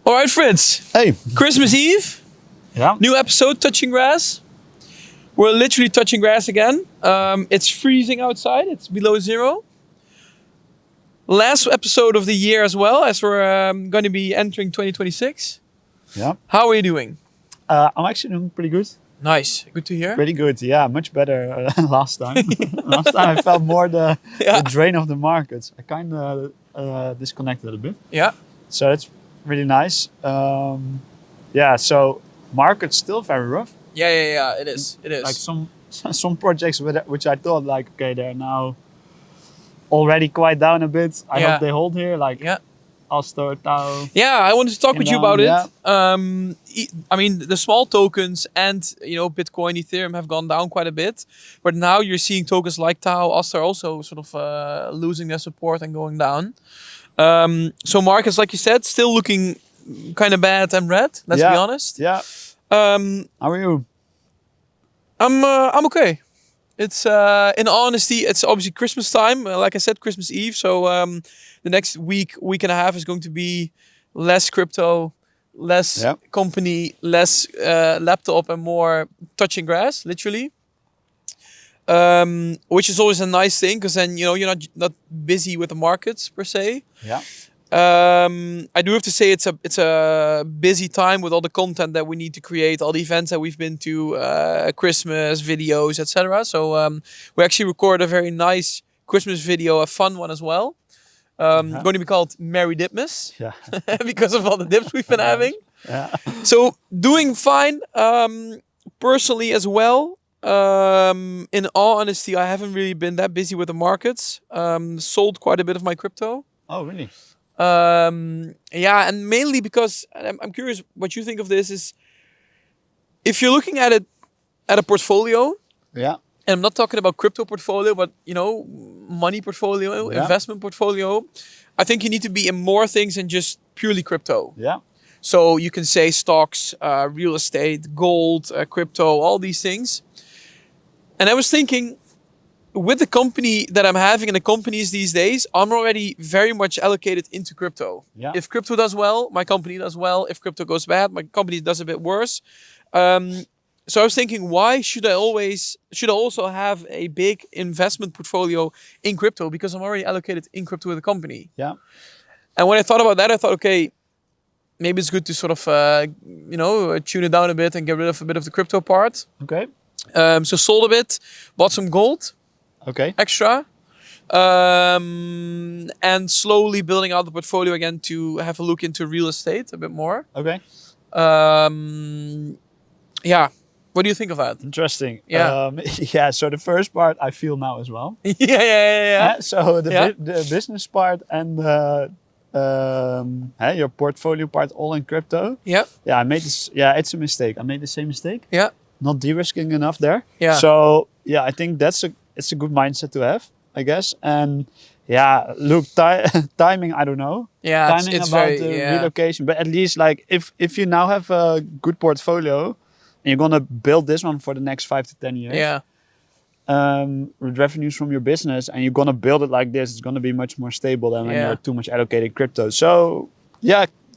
All right, Fritz. Hey. Christmas Eve. Yeah. New episode, Touching Grass. We're literally touching grass again. It's freezing outside. It's below zero. Last episode of the year as well, as we're going to be entering 2026. Yeah. How are you doing? I'm actually doing pretty good. Nice. Good to hear. Pretty good. Yeah, much better than last time. Last time I felt more the drain of the markets. I kind of disconnected a bit. Yeah. So it's really nice. Yeah. So market's still very rough. Yeah. It is. Like some projects which I thought like, okay, they're now already quite down a bit. I hope they hold here. Like Astor, Tau. Yeah, I wanted to talk with you about it. Yeah. I mean, the small tokens and Bitcoin, Ethereum have gone down quite a bit, but now you're seeing tokens like Tau, Astor also sort of losing their support and going down. So markets, like you said, still looking kind of bad and red. Let's be honest. Yeah. How are you? I'm okay. It's in honesty, it's obviously Christmas time. Like I said, Christmas Eve. So the next week and a half is going to be less crypto, less company, less laptop, and more touching grass, literally. Which is always a nice thing because then you're not busy with the markets per se. Yeah. I do have to say it's a busy time with all the content that we need to create, all the events that we've been to, Christmas videos, etc. So we actually recorded a very nice Christmas video, a fun one as well. Going to be called Merry Dipmas, because of all the dips we've been having. Yeah. So doing fine, personally as well. In all honesty, I haven't really been that busy with the markets. Sold quite a bit of my crypto. Oh, really? And mainly because I'm curious what you think of this is if you're looking at it at a portfolio. Yeah. And I'm not talking about crypto portfolio, but money portfolio, investment portfolio. I think you need to be in more things than just purely crypto. Yeah. So you can say stocks, real estate, gold, crypto, all these things. And I was thinking, with the company that I'm having and the companies these days, I'm already very much allocated into crypto. Yeah. If crypto does well, my company does well. If crypto goes bad, my company does a bit worse. So I was thinking, why should I also have a big investment portfolio in crypto? Because I'm already allocated in crypto with the company. Yeah. And when I thought about that, I thought, okay, maybe it's good to sort of, tune it down a bit and get rid of a bit of the crypto part. Okay. So sold a bit, bought some gold. Okay. Extra. And slowly building out the portfolio again to have a look into real estate a bit more. Okay. What do you think of that? Interesting. Yeah. So the first part I feel now as well. Yeah. So the business part and your portfolio part all in crypto. Yeah. Yeah, I made this. Yeah, it's a mistake. I made the same mistake. Yeah. Not de-risking enough there. Yeah. So I think it's a good mindset to have, I guess. And look, timing, I don't know. Yeah, timing it's about very, the relocation, but at least like if you now have a good portfolio and you're gonna build this one for the next 5 to 10 years. Yeah. With revenues from your business, and you're gonna build it like this, it's gonna be much more stable than when you're too much allocated crypto. So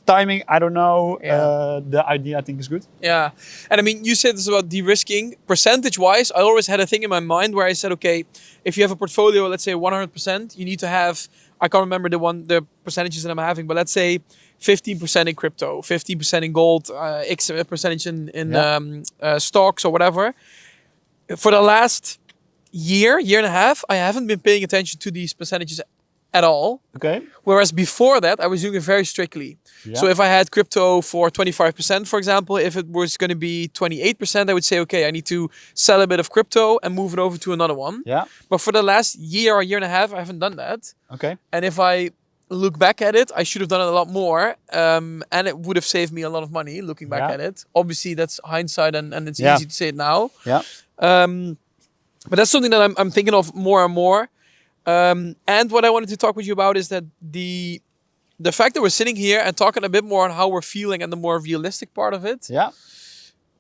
timing, I don't know. The idea I think is good. Yeah. And I mean, you said this about de-risking. Percentage-wise, I always had a thing in my mind where I said, okay, if you have a portfolio, let's say 100%, you need to have, I can't remember the percentages that I'm having, but let's say 15% in crypto, 50% in gold, X percentage in stocks or whatever. For the last year and a half, I haven't been paying attention to these percentages at all. Okay. Whereas before that, I was doing it very strictly. Yeah. So if I had crypto for 25%, for example, if it was going to be 28%, I would say, okay, I need to sell a bit of crypto and move it over to another one. Yeah. But for the last year or year and a half, I haven't done that. Okay. And if I look back at it, I should have done it a lot more. And it would have saved me a lot of money looking back at it. Obviously, that's hindsight and it's easy to say it now. Yeah. But that's something that I'm thinking of more and more. And what I wanted to talk with you about is that the fact that we're sitting here and talking a bit more on how we're feeling and the more realistic part of it. Yeah.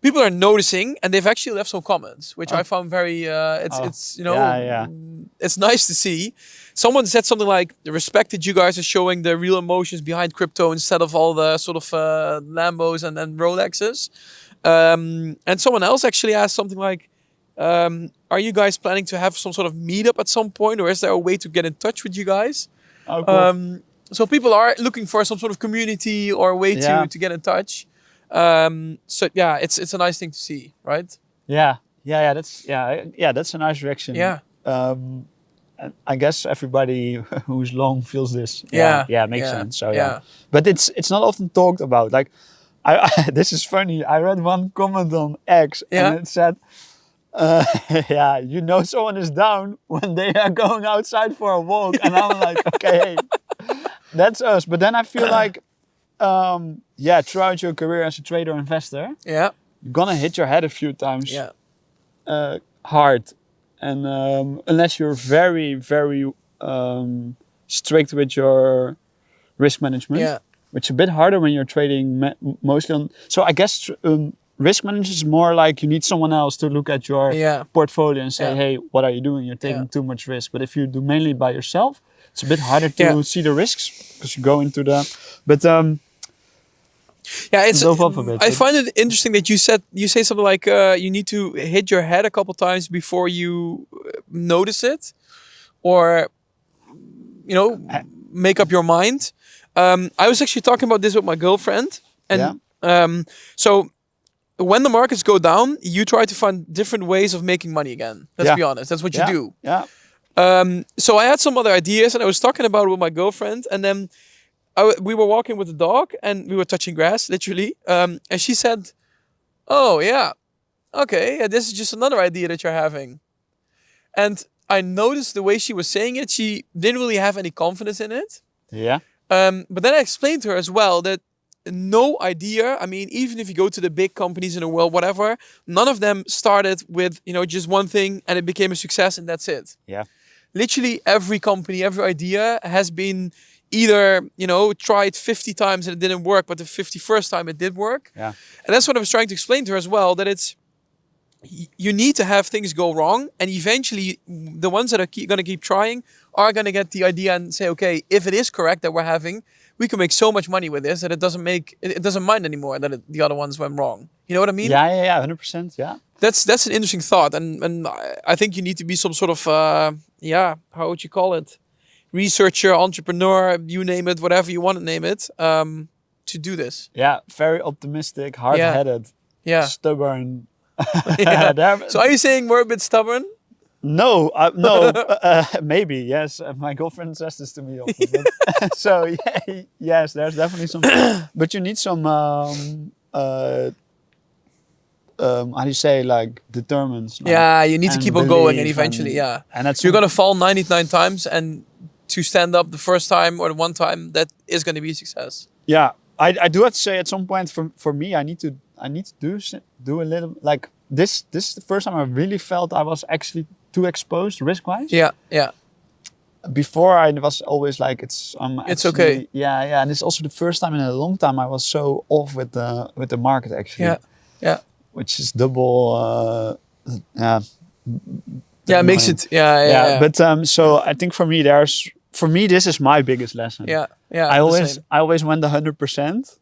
people are noticing, and they've actually left some comments, which I found very. It's nice to see. Someone said something like, "Respect that you guys are showing the real emotions behind crypto instead of all the sort of Lambos and Rolexes." And someone else actually asked something like, "Are you guys planning to have some sort of meetup at some point, or is there a way to get in touch with you guys?" Oh, cool. So people are looking for some sort of community or a way to get in touch. So yeah, it's a nice thing to see, right? That's a nice reaction. Yeah. And I guess everybody who's long feels this. Makes sense. So but it's not often talked about. Like, this is funny. I read one comment on X and it said, someone is down when they are going outside for a walk, and I'm like, okay, that's us. But then I feel like, throughout your career as a trader or investor, you're gonna hit your head a few times, hard, and unless you're very, very strict with your risk management, which is a bit harder when you're trading mostly on. So I guess risk management is more like you need someone else to look at your portfolio and say, hey, what are you doing? You're taking too much risk. But if you do mainly by yourself, it's a bit harder to see the risks because you go into the. But it's. I find it interesting that you say something like you need to hit your head a couple times before you notice it, or make up your mind. I was actually talking about this with my girlfriend, and so when the markets go down, you try to find different ways of making money again. Let's be honest, that's what you do. So I had some other ideas, and I was talking about it with my girlfriend, and then we were walking with the dog, and we were touching grass, literally. And she said, "Oh yeah, okay, this is just another idea that you're having." And I noticed the way she was saying it, she didn't really have any confidence in it. But then I explained to her as well that no idea. I mean, even if you go to the big companies in the world, whatever, none of them started with just one thing and it became a success and that's it. Literally every company, every idea has been either tried 50 times and it didn't work, but the 51st time it did work. And that's what I was trying to explain to her as well. That you need to have things go wrong, and eventually the ones that are going to keep trying are going to get the idea and say, okay, if it is correct that we can make so much money with this that it doesn't mind anymore that the other ones went wrong. You know what I mean? 100%. That's an interesting thought, and I think you need to be some sort of how would you call it, researcher, entrepreneur, you name it, whatever you want to name it, to do this. Very optimistic, hard-headed, stubborn. So are you saying we're a bit stubborn? No, maybe, yes. My girlfriend says this to me often. So, yes, there's definitely some. But you need some, how do you say, like, determined. You need to keep on going, and eventually, And that's you're going to fall 99 times, and to stand up the first time or the one time, that is going to be a success. I do have to say at some point for me, I need to do a little, like, this is the first time I really felt I was actually too exposed risk-wise. Before I was always like, it's okay. And it's also the first time in a long time I was so off with the market actually. Which is double. It makes it. But so I think for me this is my biggest lesson. I always went 100%.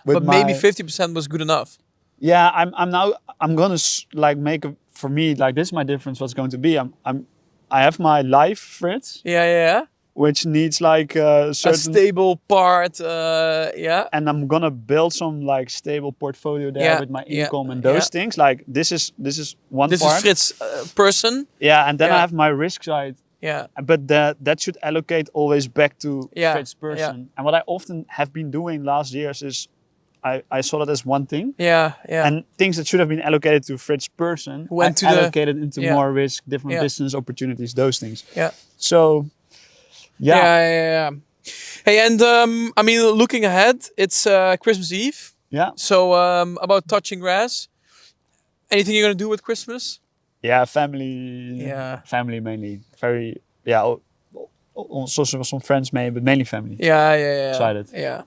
But maybe 50% was good enough. I'm gonna like make for me, like, this is my difference. What's going to be? I have my life Fritz. Which needs like a stable part. And I'm gonna build some like stable portfolio there with my income and those things. Like this is one part. This is Fritz person. And then I have my risk side. But that should allocate always back to Fritz person. And what I often have been doing last years is I saw that as one thing. And things that should have been allocated to Fritz person allocated into more risk, different business opportunities, those things. So Hey, and I mean, looking ahead, it's Christmas Eve. So about touching grass, anything you're gonna do with Christmas? Family. Family mainly. Very also some friends maybe, but mainly family. Yeah. Excited. Yeah.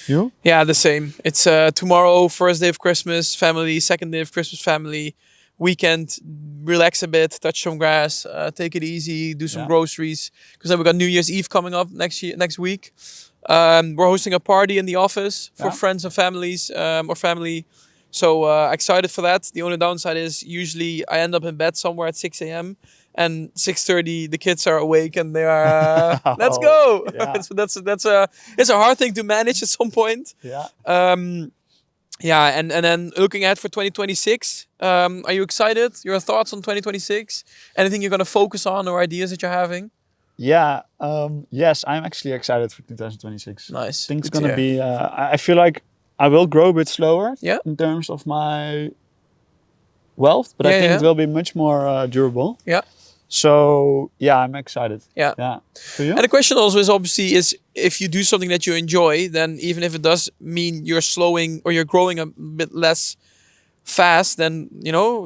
You? Yeah, the same. It's tomorrow, first day of Christmas, family. Second day of Christmas, family. Weekend, relax a bit, touch some grass, take it easy, do some groceries. Because then we got New Year's Eve coming up next week. We're hosting a party in the office for friends and families or family. So excited for that. The only downside is usually I end up in bed somewhere at 6 a.m. and 6:30 the kids are awake and they are let's go. Yeah. So it's a hard thing to manage at some point. Yeah. And then looking at for 2026, are you excited? Your thoughts on 2026? Anything you're gonna focus on or ideas that you're having? Yeah. Yes, I'm actually excited for 2026. Nice. I think it's Good to gonna hear. be. I feel like I will grow a bit slower. Yeah. In terms of my wealth, but I think it will be much more durable. Yeah. So yeah, I'm excited. Yeah. Yeah. For you? And the question also is obviously is if you do something that you enjoy, then even if it does mean you're slowing or you're growing a bit less fast, then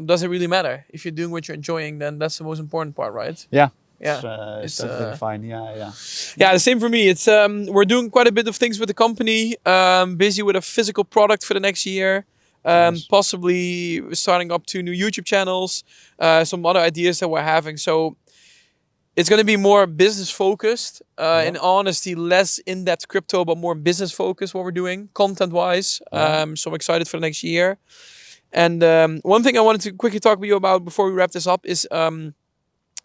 does it really matter? If you're doing what you're enjoying, then that's the most important part, right? Yeah. Yeah. It's totally fine. Yeah. Yeah, the same for me. It's we're doing quite a bit of things with the company. Busy with a physical product for the next year. Nice. Possibly starting up 2 new YouTube channels. Some other ideas that we're having. So it's going to be more business focused. In honesty, less in-depth crypto, but more business focused. What we're doing, content-wise. So I'm excited for the next year. And one thing I wanted to quickly talk with you about before we wrap this up is.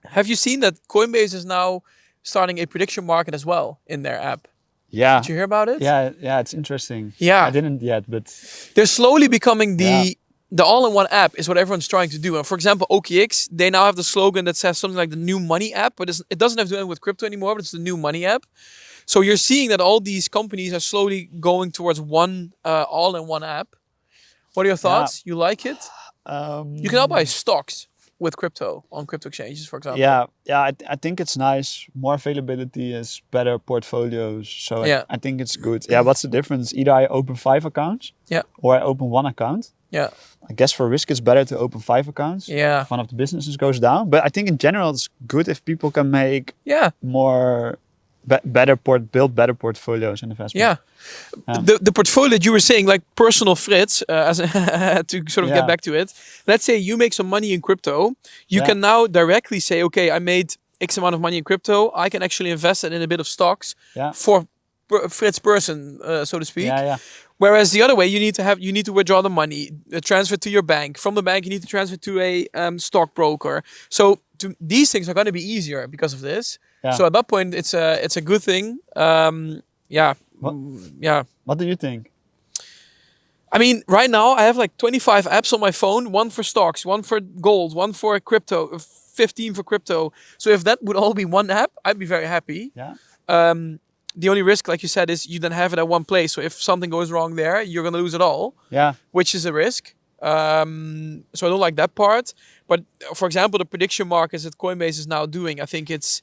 Have you seen that Coinbase is now starting a prediction market as well in their app? Yeah. Did you hear about it? Yeah, it's interesting. Yeah. I didn't yet, but they're slowly becoming the all-in-one app is what everyone's trying to do. And for example, OKX, they now have the slogan that says something like the new money app, but it doesn't have to do with crypto anymore, but it's the new money app. So you're seeing that all these companies are slowly going towards one all-in-one app. What are your thoughts? You like it? You can now buy stocks with crypto on crypto exchanges, for example. Yeah. I think it's nice. More availability is better portfolios. So I think it's good. Yeah. What's the difference? Either I open 5 accounts. Yeah. Or I open 1 account. Yeah. I guess for risk, it's better to open 5 accounts. Yeah. If one of the businesses goes down. But I think in general, it's good if people can make more build better portfolios and investments. Yeah. The portfolio that you were saying, like personal Fritz, to sort of get back to it. Let's say you make some money in crypto. You can now directly say, okay, I made X amount of money in crypto. I can actually invest it in a bit of stocks for Fritz person, so to speak. Yeah. Whereas the other way, you need to withdraw the money, transfer to your bank. From the bank, you need to transfer to a stockbroker. So these things are going to be easier because of this. Yeah. So at that point, it's a good thing. What do you think? I mean, right now I have like 25 apps on my phone. 1 for stocks, 1 for gold, 1 for crypto, 15 for crypto. So if that would all be one app, I'd be very happy. Yeah. The only risk, like you said, is you then have it at one place. So if something goes wrong there, you're gonna lose it all. Yeah. Which is a risk. So I don't like that part. But for example, the prediction markets that Coinbase is now doing, I think it's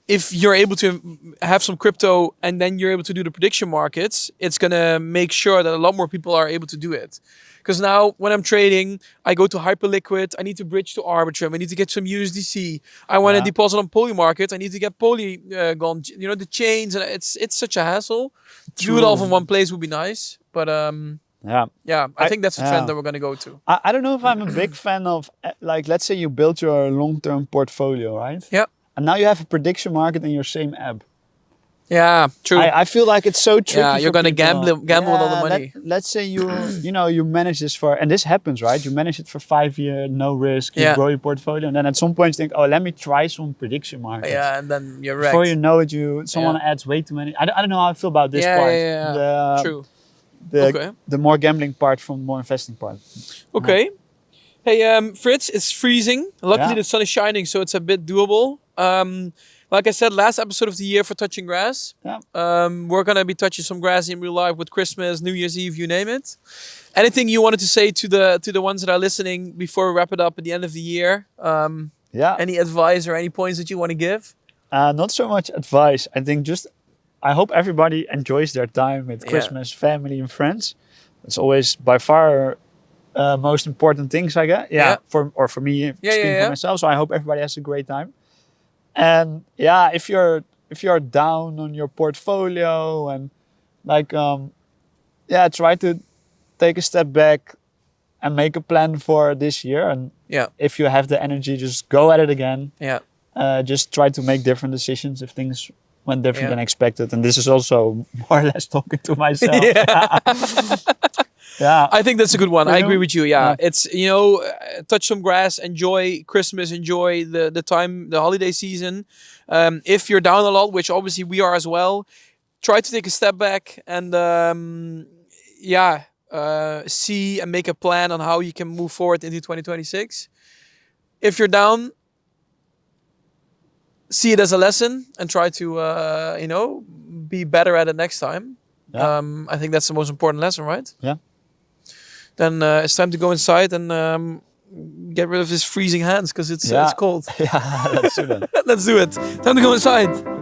if you're able to have some crypto and then you're able to do the prediction markets, it's gonna make sure that a lot more people are able to do it. Because now when I'm trading, I go to Hyperliquid, I need to bridge to Arbitrum, I need to get some USDC. I want to deposit on Poly Market, I need to get Polygon, the chains, and it's such a hassle. True. Do it all from one place would be nice, but I think that's the trend that we're gonna go to. I don't know if I'm a big fan of, like, let's say you build your long-term portfolio, right? Yeah. And now you have a prediction market in your same app. Yeah, true. I feel like it's so tricky. Yeah, you're gonna gamble with all the money. Let's say you manage this for, and this happens, right? You manage it for 5 years, no risk. You grow your portfolio, and then at some point you think, oh, let me try some prediction markets. Yeah, and then you're wrecked. Before you know it, someone adds way too many. I don't know how I feel about this part. Yeah. True. The more gambling part from the more investing part. Okay. Hey, Fritz, it's freezing. Luckily, the sun is shining, so it's a bit doable. Like I said, last episode of the year for touching grass. Yeah. We're gonna be touching some grass in real life with Christmas, New Year's Eve, you name it. Anything you wanted to say to the ones that are listening before we wrap it up at the end of the year? Any advice or any points that you want to give? Not so much advice. I think I hope everybody enjoys their time with Christmas, family and friends. It's always by far most important things, I guess. For me, speaking for myself. So I hope everybody has a great time. And yeah, if you're down on your portfolio and like try to take a step back and make a plan for this year. And Yeah. if you have the energy, just go at it again. Yeah. Just try to make different decisions if things went different Yeah. than expected. And this is also more or less talking to myself. Yeah. Yeah. I think that's a good one. For I you? agree with you. Yeah. Yeah. It's, touch some grass, enjoy Christmas, enjoy the time, the holiday season. If you're down a lot, which obviously we are as well, try to take a step back and, see and make a plan on how you can move forward into 2026. If you're down, see it as a lesson and try to, be better at it next time. Yeah. I think that's the most important lesson, right? Yeah. Then it's time to go inside and get rid of his freezing hands because it's cold. Yeah, let's do that. Let's do it. Time to go inside.